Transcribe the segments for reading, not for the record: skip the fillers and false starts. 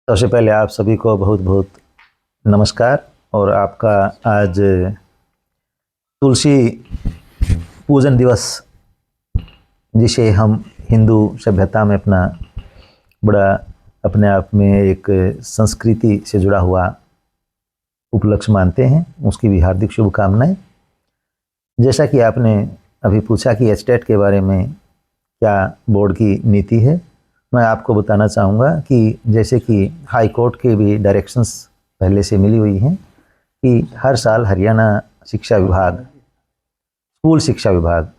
सबसे पहले आप सभी को बहुत बहुत नमस्कार। और आपका आज तुलसी पूजन दिवस, जिसे हम हिंदू सभ्यता में अपना बड़ा अपने आप में एक संस्कृति से जुड़ा हुआ उपलक्ष्य मानते हैं, उसकी भी हार्दिक शुभकामनाएं। जैसा कि आपने अभी पूछा कि एचटेट के बारे में क्या बोर्ड की नीति है, मैं आपको बताना चाहूँगा कि जैसे कि हाई कोर्ट के भी डायरेक्शंस पहले से मिली हुई हैं कि हर साल हरियाणा शिक्षा विभाग, स्कूल शिक्षा विभाग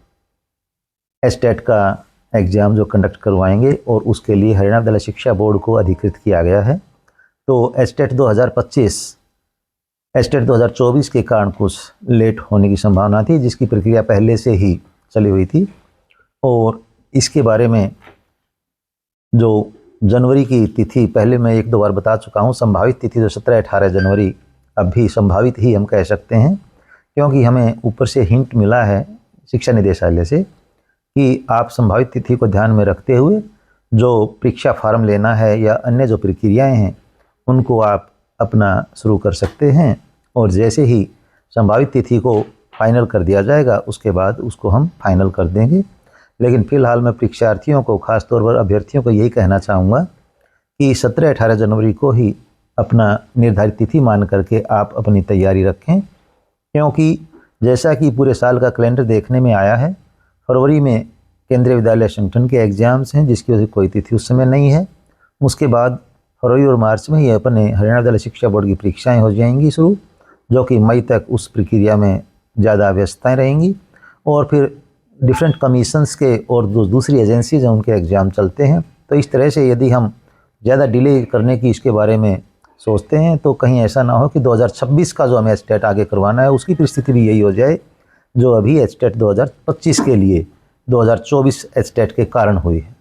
एचटेट का एग्ज़ाम जो कंडक्ट करवाएंगे और उसके लिए हरियाणा विद्यालय शिक्षा बोर्ड को अधिकृत किया गया है। तो एचटेट 2025 एचटेट 2024 के कारण कुछ लेट होने की संभावना थी, जिसकी प्रक्रिया पहले से ही चली हुई थी। और इसके बारे में जो जनवरी की तिथि पहले मैं एक दो बार बता चुका हूँ, संभावित तिथि जो 17-18 जनवरी अब भी संभावित ही हम कह सकते हैं, क्योंकि हमें ऊपर से हिंट मिला है शिक्षा निदेशालय से कि आप संभावित तिथि को ध्यान में रखते हुए जो परीक्षा फार्म लेना है या अन्य जो प्रक्रियाएं हैं उनको आप अपना शुरू कर सकते हैं। और जैसे ही संभावित तिथि को फाइनल कर दिया जाएगा उसके बाद उसको हम फाइनल कर देंगे। लेकिन फ़िलहाल मैं परीक्षार्थियों को, खासतौर पर अभ्यर्थियों को यही कहना चाहूँगा कि 17-18 जनवरी को ही अपना निर्धारित तिथि मान करके आप अपनी तैयारी रखें, क्योंकि जैसा कि पूरे साल का कैलेंडर देखने में आया है, फरवरी में केंद्रीय विद्यालय संगठन के एग्ज़ाम्स हैं जिसकी वजह से कोई तिथि उस समय नहीं है। उसके बाद फरवरी और मार्च में ही अपने हरियाणा विद्यालय शिक्षा बोर्ड की परीक्षाएँ हो जाएंगी शुरू, जो कि मई तक उस प्रक्रिया में ज़्यादा व्यस्तताएँ रहेंगी। और फिर डिफरेंट कमीशंस के और दूसरी एजेंसीज हैं उनके एग्ज़ाम चलते हैं। तो इस तरह से यदि हम ज़्यादा डिले करने की इसके बारे में सोचते हैं तो कहीं ऐसा ना हो कि 2026 का जो हमें एचटेट आगे करवाना है उसकी परिस्थिति भी यही हो जाए जो अभी एचटेट 2025 के लिए 2024 एचटेट के कारण हुई है।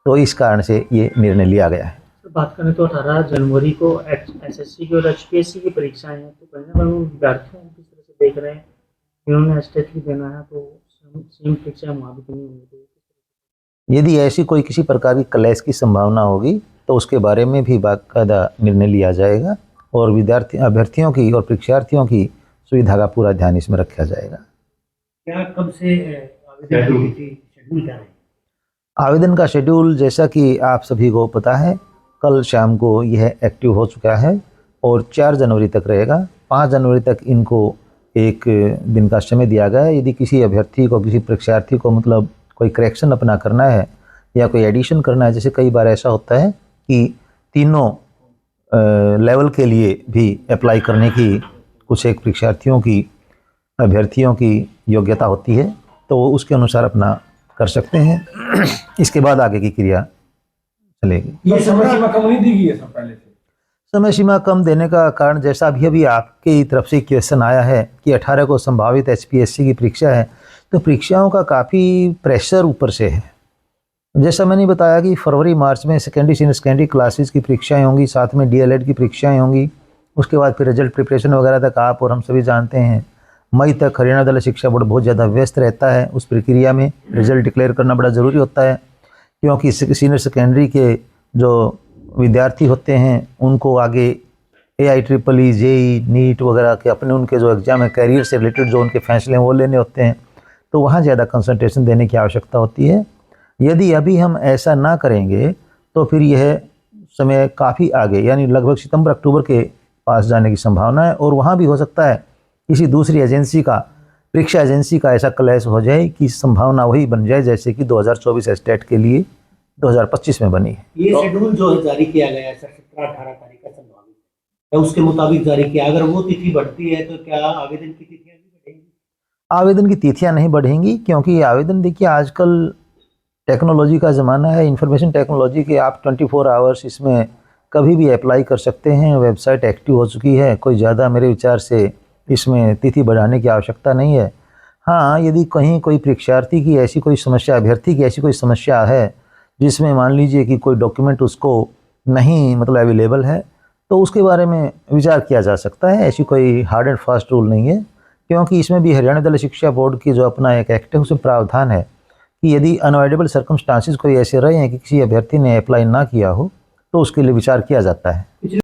तो इस कारण से ये निर्णय लिया गया है। तो बात करें तो 18 जनवरी को एसएससी की और एचपीएससी की परीक्षाएं हैं, तो कहीं ना कहीं विद्यार्थियों को किस तरह से देख रहे हैं, इन्होंने एचटेट भी देना है तो सेम परीक्षा वहाँ भी नहीं होगी। यदि ऐसी कोई किसी प्रकार की क्लैश की संभावना होगी तो उसके बारे में भी बाकायदा निर्णय लिया जाएगा और अभ्यर्थियों की और परीक्षार्थियों की सुविधा का पूरा ध्यान इसमें रखा जाएगा। क्या कब से आवेदन की शेड्यूल क्या है? आवेदन का शेड्यूल जैसा कि आप सभी को पता है, कल शाम को यह एक्टिव हो चुका है और 4 जनवरी तक रहेगा। 5 जनवरी तक इनको एक दिन का समय दिया गया है। यदि किसी अभ्यर्थी को, किसी परीक्षार्थी को मतलब कोई करेक्शन अपना करना है या कोई एडिशन करना है, जैसे कई बार ऐसा होता है कि तीनों लेवल के लिए भी अप्लाई करने की कुछ एक परीक्षार्थियों की, अभ्यर्थियों की योग्यता होती है, तो वो उसके अनुसार अपना कर सकते हैं। इसके बाद आगे की क्रिया चलेगी। ये समय सीमा कम नहीं दी गई है सब पहले से? समय सीमा कम देने का कारण जैसा अभी आपकी तरफ से क्वेश्चन आया है कि 18 को संभावित एचपीएससी की परीक्षा है, तो परीक्षाओं का काफ़ी प्रेशर ऊपर से है। जैसा मैंने बताया कि फरवरी मार्च में सेकेंडरी सीनियर सेकेंडरी क्लासेस की परीक्षाएं होंगी, साथ में डीएलएड की परीक्षाएं होंगी। उसके बाद फिर रिजल्ट प्रिपरेशन वगैरह तक आप और हम सभी जानते हैं मई तक हरियाणा विद्यालय शिक्षा बोर्ड बहुत ज़्यादा व्यस्त रहता है। उस प्रक्रिया में रिजल्ट डिक्लेयर करना बड़ा ज़रूरी होता है, क्योंकि सीनियर सेकेंडरी के जो विद्यार्थी होते हैं उनको आगे AIEEE, जेई, नीट वगैरह के अपने उनके जो एग्ज़ाम है, कैरियर से रिलेटेड जो उनके फैसले हैं वो लेने होते हैं, तो वहाँ ज़्यादा कंसंट्रेशन देने की आवश्यकता होती है। यदि अभी हम ऐसा ना करेंगे तो फिर यह समय काफ़ी आगे, यानी लगभग सितंबर अक्टूबर के पास जाने की संभावना है। और वहाँ भी हो सकता है किसी दूसरी एजेंसी का, परीक्षा एजेंसी का ऐसा क्लैश हो जाए कि संभावना वही बन जाए जैसे कि 2024 एचटेट के लिए 2025 में बनी है। ये शेड्यूल जो जारी किया गया है 17-18 तारीख का संभावित है, उसके मुताबिक जारी किया। अगर वो तिथि बढ़ती है तो क्या आवेदन की तिथियां भी बढ़ेंगी? आवेदन की तिथियां नहीं बढ़ेंगी, क्योंकि आवेदन देखिए आजकल टेक्नोलॉजी का ज़माना है, इंफॉर्मेशन टेक्नोलॉजी के आप 24 आवर्स इसमें कभी भी अप्लाई कर सकते हैं। वेबसाइट एक्टिव हो चुकी है, कोई ज़्यादा मेरे विचार से इसमें तिथि बढ़ाने की आवश्यकता नहीं है। हाँ, यदि कहीं कोई परीक्षार्थी की ऐसी कोई समस्या, अभ्यर्थी की ऐसी कोई समस्या है जिसमें मान लीजिए कि कोई डॉक्यूमेंट उसको नहीं मतलब अवेलेबल है, तो उसके बारे में विचार किया जा सकता है। ऐसी कोई हार्ड एंड फास्ट रूल नहीं है, क्योंकि इसमें भी हरियाणा विद्यालय शिक्षा बोर्ड की जो अपना एक एक्ट है उसमें प्रावधान है कि यदि अनअवॉइडेबल सर्कमस्टांसिस कोई ऐसे रहे हैं कि किसी अभ्यर्थी ने अप्लाई ना किया हो तो उसके लिए विचार किया जाता है।